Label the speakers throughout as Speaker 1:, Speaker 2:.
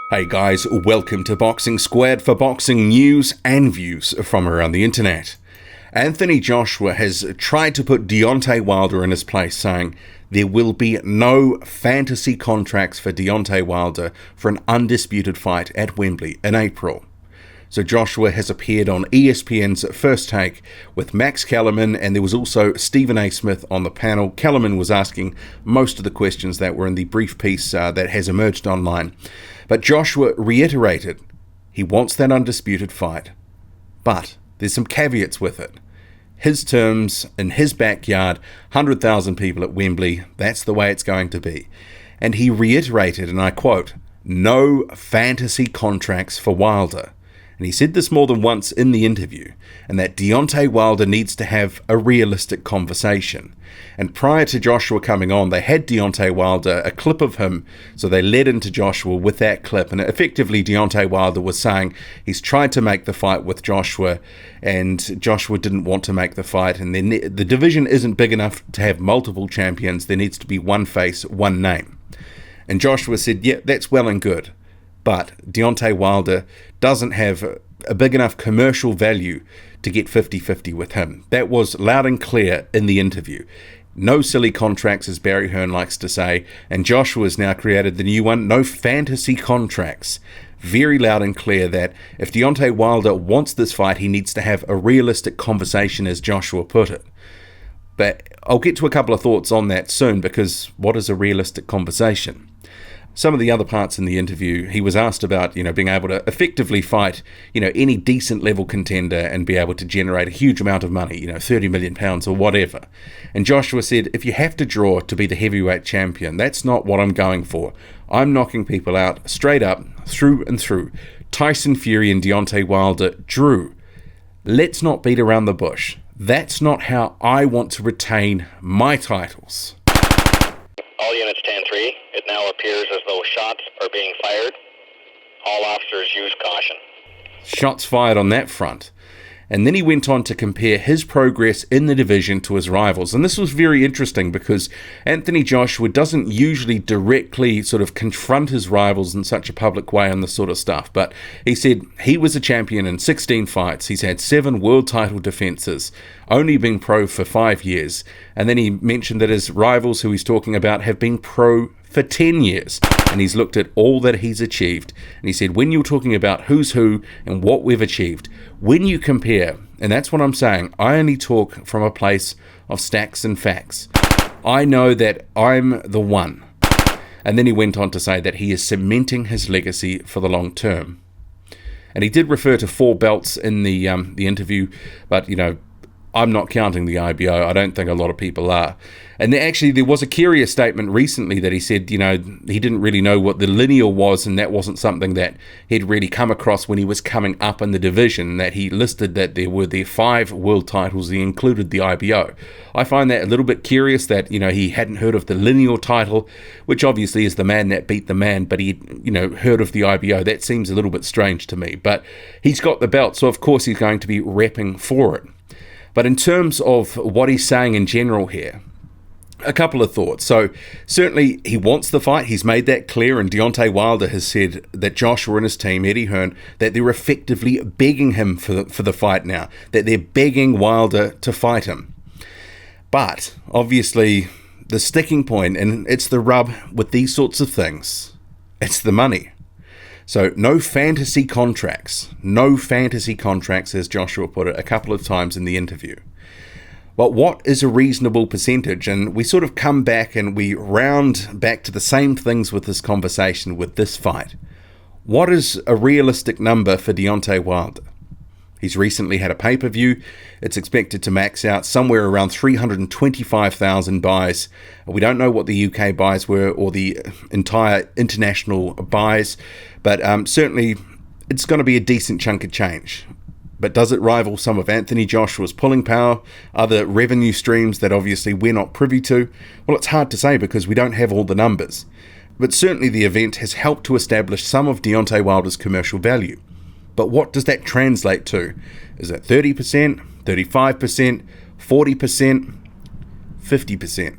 Speaker 1: Hey guys, welcome to Boxing Squad for boxing news and views from around the internet. Anthony Joshua has tried to put Deontay Wilder in his place, saying there will be no fantasy contracts for Deontay Wilder for an undisputed fight at Wembley in April. So Joshua has appeared on ESPN's First Take with Max Kellerman, and there was also Stephen A. Smith on the panel. Kellerman was asking most of the questions that were in the brief piece that has emerged online. But Joshua reiterated he wants that undisputed fight. But there's some caveats with it. His terms, in his backyard, 100,000 people at Wembley, that's the way it's going to be. And he reiterated, and I quote, "No fantasy contracts for Wilder." And he said this more than once in the interview, and that Deontay Wilder needs to have a realistic conversation. And prior to Joshua coming on, they had Deontay Wilder, a clip of him, so they led into Joshua with that clip, and effectively Deontay Wilder was saying he's tried to make the fight with Joshua, and Joshua didn't want to make the fight, and then the division isn't big enough to have multiple champions. There needs to be one face, one name. And Joshua said, yeah, that's well and good, but Deontay Wilder doesn't have a big enough commercial value to get 50-50 with him. That was loud and clear in the interview. No silly contracts, as Barry Hearn likes to say, and Joshua's now created the new one, no fantasy contracts. Very loud and clear that if Deontay Wilder wants this fight, he needs to have a realistic conversation, as Joshua put it. But I'll get to a couple of thoughts on that soon, because what is a realistic conversation? Some of the other parts in the interview, he was asked about, being able to effectively fight, any decent level contender and be able to generate a huge amount of money, £30 million or whatever. And Joshua said, if you have to draw to be the heavyweight champion, that's not what I'm going for. I'm knocking people out straight up, through and through. Tyson Fury and Deontay Wilder drew. Let's not beat around the bush. That's not how I want to retain my titles.
Speaker 2: All units 10-3. It now appears as though shots are being fired. All officers use caution.
Speaker 1: Shots fired on that front. And then he went on to compare his progress in the division to his rivals. And this was very interesting because Anthony Joshua doesn't usually directly sort of confront his rivals in such a public way on this sort of stuff. But he said he was a champion in 16 fights. He's had 7 world title defenses, only been pro for 5 years. And then he mentioned that his rivals who he's talking about have been pro for 10 years. And he's looked at all that he's achieved. And he said, when you're talking about who's who and what we've achieved, when you compare, and that's what I'm saying, I only talk from a place of stacks and facts. I know that I'm the one. And then he went on to say that he is cementing his legacy for the long term. And he did refer to 4 belts in the interview, but, I'm not counting the IBO. I don't think a lot of people are. And there was a curious statement recently that he said, he didn't really know what the lineal was, and that wasn't something that he'd really come across when he was coming up in the division, that he listed that there were 5 world titles. He included the IBO. I find that a little bit curious that, he hadn't heard of the lineal title, which obviously is the man that beat the man, but he, heard of the IBO. That seems a little bit strange to me. But he's got the belt, so of course he's going to be repping for it. But in terms of what he's saying in general here, a couple of thoughts. So certainly he wants the fight. He's made that clear, and Deontay Wilder has said that Joshua and his team, Eddie Hearn, that they're effectively begging him for the fight now, that they're begging Wilder to fight him. But obviously the sticking point, and it's the rub with these sorts of things, it's the money. So no fantasy contracts, as Joshua put it a couple of times in the interview. But what is a reasonable percentage? And we sort of come back and we round back to the same things with this conversation, with this fight. What is a realistic number for Deontay Wilder? He's recently had a pay-per-view. It's expected to max out somewhere around 325,000 buys. We don't know what the UK buys were or the entire international buys, but certainly it's going to be a decent chunk of change. But does it rival some of Anthony Joshua's pulling power, other revenue streams that obviously we're not privy to? Well, it's hard to say because we don't have all the numbers. But certainly the event has helped to establish some of Deontay Wilder's commercial value. But what does that translate to? Is it 30%, 35%, 40%, 50%?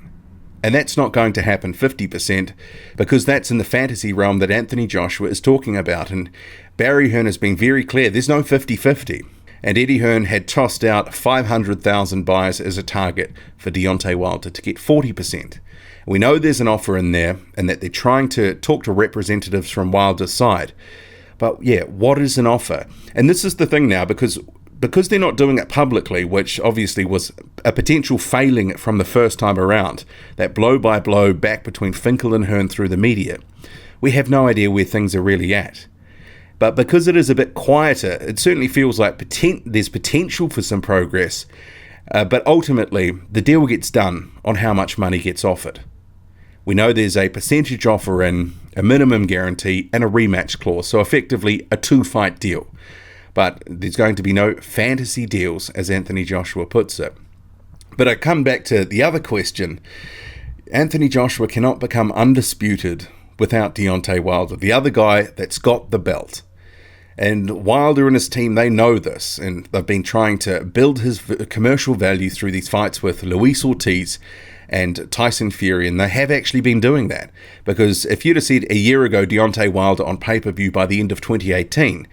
Speaker 1: And that's not going to happen 50%, because that's in the fantasy realm that Anthony Joshua is talking about. And Barry Hearn has been very clear, there's no 50-50. And Eddie Hearn had tossed out 500,000 buys as a target for Deontay Wilder to get 40%. We know there's an offer in there and that they're trying to talk to representatives from Wilder's side. But yeah, what is an offer? And this is the thing now, because they're not doing it publicly, which obviously was a potential failing from the first time around, that blow-by-blow back between Finkel and Hearn through the media, we have no idea where things are really at. But because it is a bit quieter, it certainly feels like there's potential for some progress, but ultimately the deal gets done on how much money gets offered. We know there's a percentage offer in, a minimum guarantee, and a rematch clause, so effectively a 2-fight deal. But there's going to be no fantasy deals, as Anthony Joshua puts it. But I come back to the other question. Anthony Joshua cannot become undisputed without Deontay Wilder, the other guy that's got the belt. And Wilder and his team, they know this, and they've been trying to build his commercial value through these fights with Luis Ortiz and Tyson Fury, and they have actually been doing that. Because if you'd have said a year ago Deontay Wilder on pay-per-view by the end of 2018,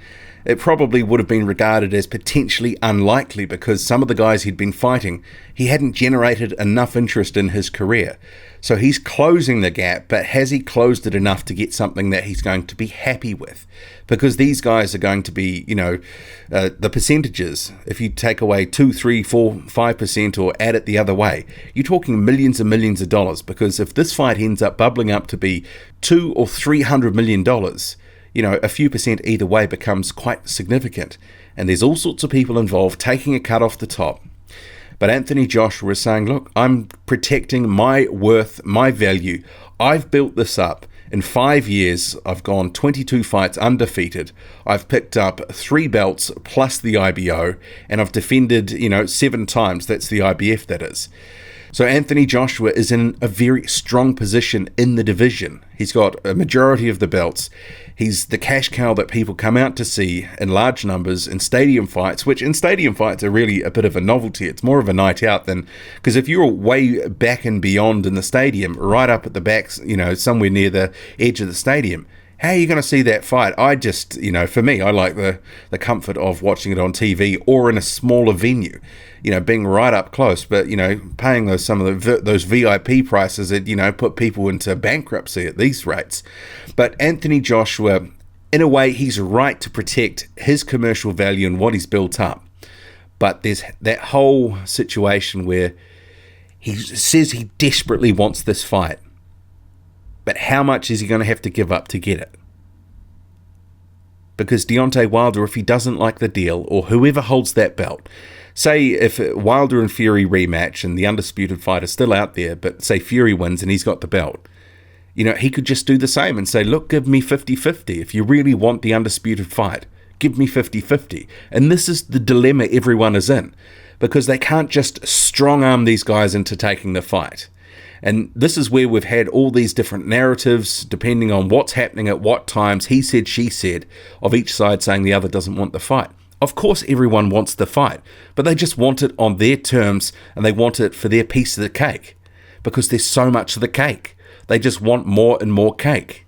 Speaker 1: it probably would have been regarded as potentially unlikely, because some of the guys he'd been fighting, he hadn't generated enough interest in his career. So he's closing the gap, but has he closed it enough to get something that he's going to be happy with? Because these guys are going to be, the percentages, if you take away 2, 3, 4, 5% or add it the other way, you're talking millions and millions of dollars. Because if this fight ends up bubbling up to be $200 or $300 million, a few percent either way becomes quite significant. And there's all sorts of people involved taking a cut off the top. But Anthony Joshua is saying, look, I'm protecting my worth, my value. I've built this up. In 5 years, I've gone 22 fights undefeated. I've picked up 3 belts plus the IBO, and I've defended, 7 times. That's the IBF, that is. So Anthony Joshua is in a very strong position in the division. He's got a majority of the belts. He's the cash cow that people come out to see in large numbers in stadium fights, which in stadium fights are really a bit of a novelty. It's more of a night out than, because if you're way back and beyond in the stadium, right up at the back, somewhere near the edge of the stadium, how are you going to see that fight? I just, for me, I like the comfort of watching it on TV or in a smaller venue, being right up close. But, paying those VIP prices that, put people into bankruptcy at these rates. But Anthony Joshua, in a way, he's right to protect his commercial value and what he's built up. But there's that whole situation where he says he desperately wants this fight. But how much is he going to have to give up to get it? Because Deontay Wilder, if he doesn't like the deal, or whoever holds that belt, say if Wilder and Fury rematch and the undisputed fight is still out there, but say Fury wins and he's got the belt, he could just do the same and say, look, give me 50-50. If you really want the undisputed fight, give me 50-50. And this is the dilemma everyone is in, because they can't just strong-arm these guys into taking the fight. And this is where we've had all these different narratives, depending on what's happening at what times, he said, she said, of each side saying the other doesn't want the fight. Of course everyone wants the fight, but they just want it on their terms, and they want it for their piece of the cake, because there's so much of the cake. They just want more and more cake.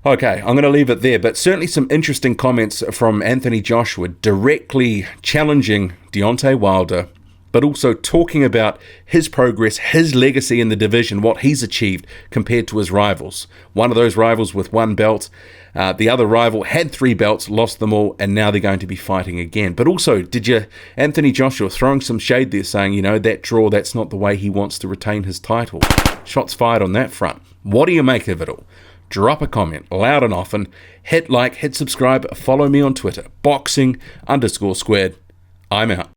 Speaker 1: Okay, I'm going to leave it there, but certainly some interesting comments from Anthony Joshua directly challenging Deontay Wilder, but also talking about his progress, his legacy in the division, what he's achieved compared to his rivals. One of those rivals with 1 belt, the other rival had 3 belts, lost them all, and now they're going to be fighting again. But also, Anthony Joshua throwing some shade there, saying, that draw, that's not the way he wants to retain his title. Shots fired on that front. What do you make of it all? Drop a comment, loud and often. Hit like, hit subscribe, follow me on Twitter, boxing_squared. I'm out.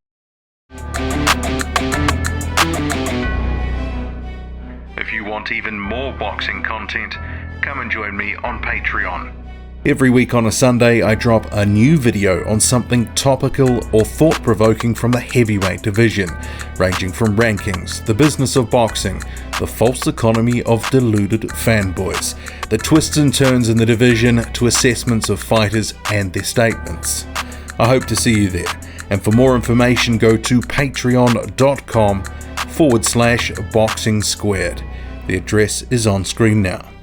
Speaker 3: If you want even more boxing content, come and join me on Patreon.
Speaker 1: Every week on a Sunday, I drop a new video on something topical or thought-provoking from the heavyweight division, ranging from rankings, the business of boxing, the false economy of deluded fanboys, the twists and turns in the division, to assessments of fighters and their statements. I hope to see you there, and for more information go to patreon.com/boxing patreon.com/boxing squared. The address is on screen now.